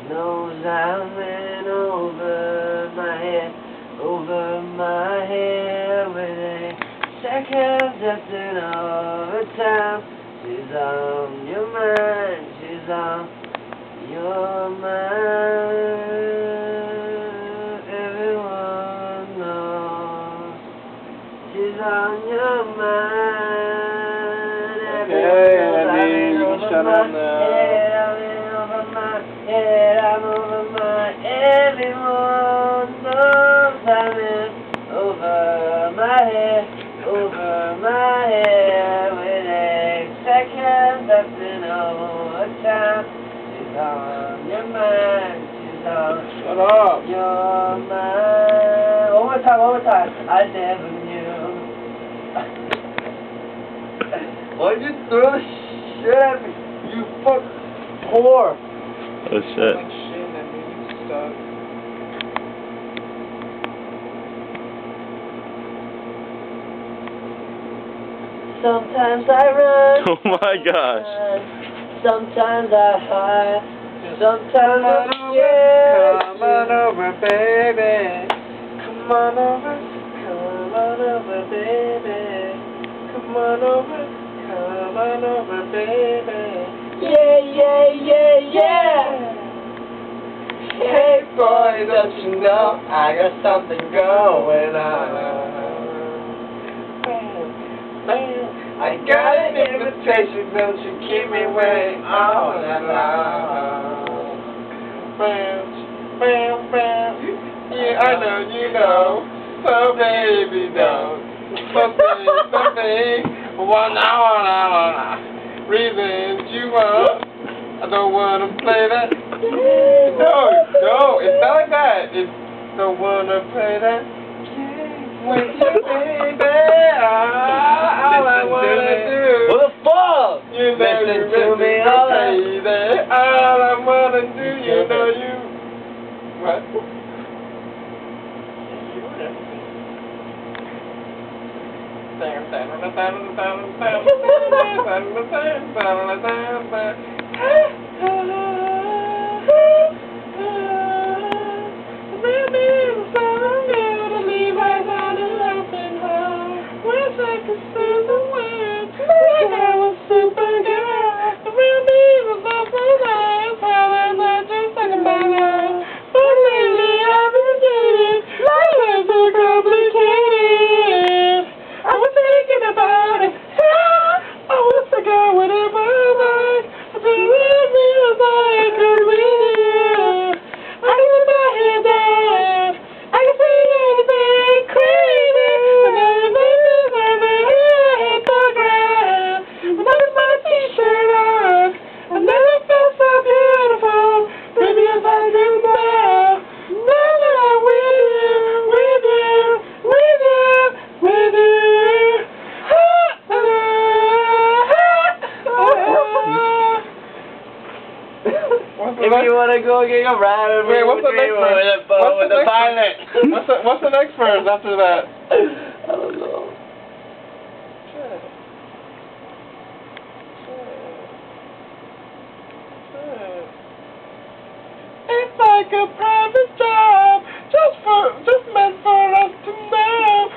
knows I'm in over my head with a second guessing all the time. She's on your mind, she's on your mind. Everyone knows she's on your mind. Everyone knows I'm in over my head, I'm in over my head, I'm over my. Everyone knows I'm in over my head with a second guessing all the time. She's on your mind, she's on your mind. One more time. I never knew. Why'd you throw shit at me? You fuck whore. Oh shit. Sometimes I run. Oh my gosh. Sometimes I hide. Sometimes I'm scared. Come on over, baby. Come on over. Come on over, baby. Come on over. Come on over, baby. Yeah. Hey boy, don't you know I got something going on? I got an invitation, don't you keep me waiting all night long. Yeah, I know you know, so baby don't. Something, one hour, reasons you want. I don't want to play that. No, it's not like that. It's don't want to play that. With you, baby, all I want to do. What the fuck? You know Listen you to me, all I want to do, you know you. What? If you want to go get a ride with me, what's the next verse? with the pilot. What's the next verse after that? I don't know. It's like a private job, just meant for us to know.